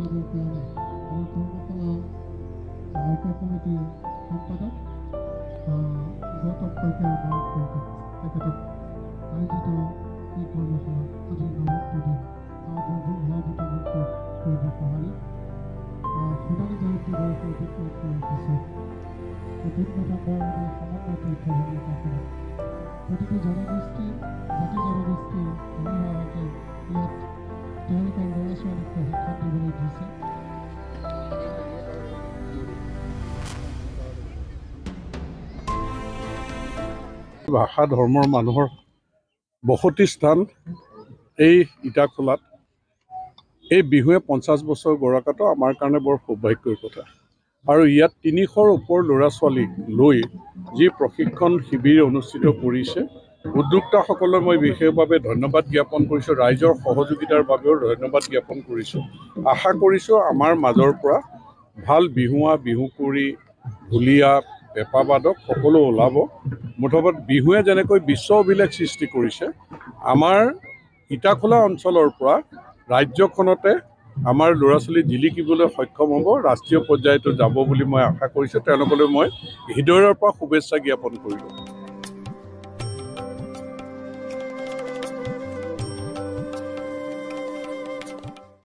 কমিটিৰ সম্পাদক গৌতম শইকীয়া তেখেতক আয়োজিত এই কৰ্মশালা আজি নৱম পৰিৱেশহাৰী সোণালী জয়ন্তী বৰ্ষৰ অতিক্ৰম কৰাৰ পিছত প্ৰতিটো জনগোষ্ঠী জাতি জনগোষ্ঠীৰ অভিভাৱকে ইয়াত তেওঁলোকৰ ল'ৰা ছোৱালীক প্ৰশিক্ষণ দিবলৈ দিছে। ভাষা ধৰ্মৰ মানুহৰ বসতি স্থান এই ইটাখোলাত এই বিহুৱে 50 বছৰ গৰকাটো আমাৰ কাৰণে বৰ সৌভাগ্যৰ কথা। আৰু ইয়াত 300ৰ ওপৰ ল'ৰা ছোৱালীক লৈ যি প্ৰশিক্ষণ শিবিৰ অনুষ্ঠিত কৰিছে, উদ্যোক্তাসকলক মই বিশেষভাৱে ধন্যবাদ জ্ঞাপন কৰিছোঁ। ৰাইজৰ সহযোগিতাৰ বাবেও ধন্যবাদ জ্ঞাপন কৰিছোঁ। আশা কৰিছোঁ আমাৰ মাজৰ পৰা ভাল বিহুৱা, বিহুকুৰি, ঢুলীয়া, পেঁপাবাদক সকলো ওলাব। মুঠত বিহুৱে যেনেকৈ বিশ্ব অভিলেখ সৃষ্টি কৰিছে, আমাৰ ইটাখোলা অঞ্চলৰ পৰা ৰাজ্যখনতে আমাৰ ল'ৰা ছোৱালী জিলিকিবলৈ সক্ষম হ'ব, ৰাষ্ট্ৰীয় পৰ্যায়তো যাব বুলি মই আশা কৰিছোঁ। তেওঁলোকলৈ মই হৃদয়ৰ পৰা শুভেচ্ছা জ্ঞাপন কৰিলোঁ।